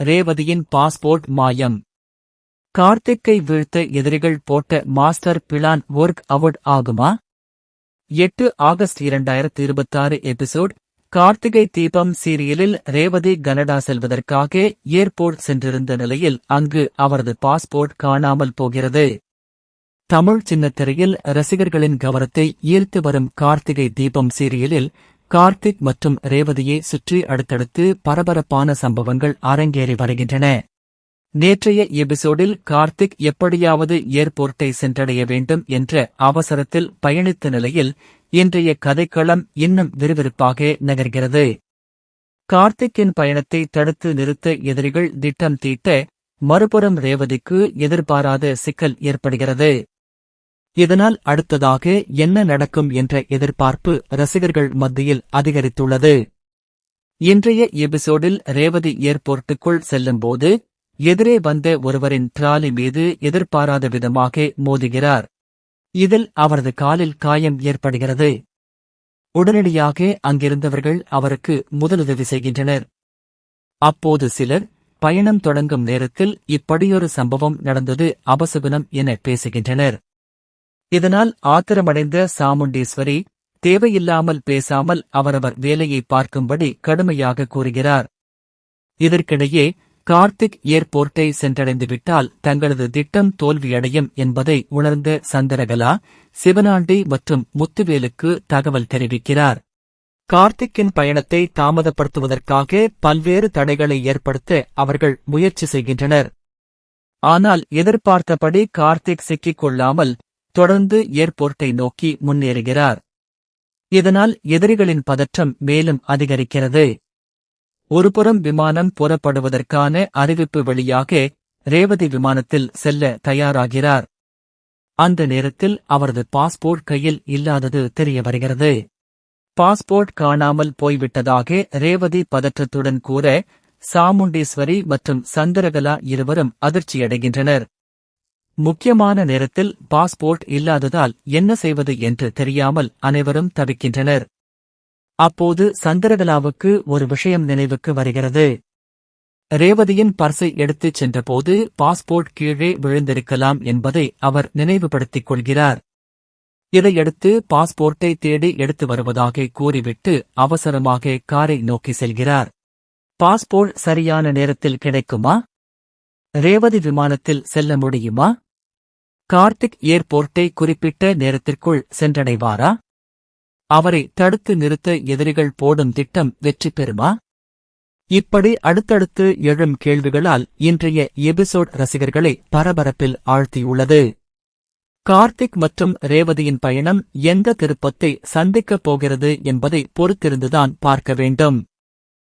ரேவதியின் passport மாயம். கார்த்திக்கை வீழ்த்த எதிரிகள் போட்ட மாஸ்டர் பிளான் ஒர்க் அவுட் ஆகுமா? 8 ஆகஸ்ட் 2026 எபிசோட். கார்த்திகை தீபம் சீரியலில் ரேவதி கனடா செல்வதற்காக ஏர்போர்ட் சென்றிருந்த நிலையில் அங்கு அவரது பாஸ்போர்ட் காணாமல் போகிறது. தமிழ் சின்னத்திரையில் ரசிகர்களின் கவனத்தை ஈர்த்து வரும் கார்த்திகை தீபம் சீரியலில் கார்த்திக் மற்றும் ரேவதியை சுற்றி அடுத்தடுத்து பரபரப்பான சம்பவங்கள் அரங்கேறி வருகின்றன. நேற்றைய எபிசோடில் கார்த்திக் எப்படியாவது ஏர்போர்ட்டை சென்றடைய வேண்டும் என்ற அவசரத்தில் பயணித்த நிலையில் இன்றைய கதைக்களம் இன்னும் விறுவிறுப்பாக நகர்கிறது. கார்த்திக்கின் பயணத்தை தடுத்து நிறுத்த எதிரிகள் திட்டம் தீட்ட, மறுபுறம் ரேவதிக்கு எதிர்பாராத சிக்கல் ஏற்படுகிறது. இதனால் அடுத்ததாக என்ன நடக்கும் என்ற எதிர்பார்ப்பு ரசிகர்கள் மத்தியில் அதிகரித்துள்ளது. இன்றைய எபிசோடில் ரேவதி ஏர்போர்ட்டுக்குள் செல்லும்போது எதிரே வந்த ஒருவரின் டிராலி மீது எதிர்பாராத விதமாக மோதுகிறார். இதில் அவரது காலில் காயம் ஏற்படுகிறது. உடனடியாக அங்கிருந்தவர்கள் அவருக்கு முதலுதவி செய்கின்றனர். அப்போது சிலர் பயணம் தொடங்கும் நேரத்தில் இப்படியொரு சம்பவம் நடந்தது அபசகுனம் என பேசுகின்றனர். இதனால் ஆத்திரமடைந்த சாமுண்டீஸ்வரி தேவையில்லாமல் பேசாமல் அவரவர் வேலையை பார்க்கும்படி கடுமையாக கூறுகிறார். இதற்கிடையே கார்த்திக் ஏர்போர்ட்டை சென்றடைந்துவிட்டால் தங்களது திட்டம் தோல்வியடையும் என்பதை உணர்ந்த சந்திரகலா, சிவனாண்டி மற்றும் முத்துவேலுக்கு தகவல் தெரிவிக்கிறார். கார்த்திக்கின் பயணத்தை தாமதப்படுத்துவதற்காக பல்வேறு தடைகளை ஏற்படுத்த அவர்கள் முயற்சி செய்கின்றனர். ஆனால் எதிர்பார்த்தபடி கார்த்திக் சிக்கிக் கொள்ளாமல் தொடர்ந்து ஏர்போர்ட்டை நோக்கி முன்னேறுகிறார். இதனால் எதிரிகளின் பதற்றம் மேலும் அதிகரிக்கிறது. ஒருபுறம் விமானம் புறப்படுவதற்கான அறிவிப்பு வெளியாக ரேவதி விமானத்தில் செல்ல தயாராகிறார். அந்த நேரத்தில் அவரது பாஸ்போர்ட் கையில் இல்லாதது தெரிய வருகிறது. பாஸ்போர்ட் காணாமல் போய்விட்டதாக ரேவதி பதற்றத்துடன் கூற, சாமுண்டீஸ்வரி மற்றும் சந்திரகலா இருவரும் அதிர்ச்சியடைகின்றனர். முக்கியமான நேரத்தில் பாஸ்போர்ட் இல்லாததால் என்ன செய்வது என்று தெரியாமல் அனைவரும் தவிக்கின்றனர். அப்போது சந்திரகலாவுக்கு ஒரு விஷயம் நினைவுக்கு வருகிறது. ரேவதியின் பர்ஸை எடுத்துச் சென்றபோது பாஸ்போர்ட் கீழே விழுந்திருக்கலாம் என்பதை அவர் நினைவுபடுத்திக் கொள்கிறார். இதையடுத்து பாஸ்போர்ட்டை தேடி எடுத்து வருவதாக கூறிவிட்டு அவசரமாக காரை நோக்கி செல்கிறார். பாஸ்போர்ட் சரியான நேரத்தில் கிடைக்குமா? ரேவதி விமானத்தில் செல்ல முடியுமா? கார்த்திக் ஏர்போர்ட்டை குறிப்பிட்ட நேரத்திற்குள் சென்றடைவாரா? அவரை தடுத்து நிறுத்த எதிரிகள் போடும் திட்டம் வெற்றி பெறுமா? இப்படி அடுத்தடுத்து எழும் கேள்விகளால் இன்றைய எபிசோட் ரசிகர்களை பரபரப்பில் ஆழ்த்தியுள்ளது. கார்த்திக் மற்றும் ரேவதியின் பயணம் எந்த திருப்பத்தை சந்திக்கப் போகிறது என்பதை பொறுத்திருந்துதான் பார்க்க வேண்டும்.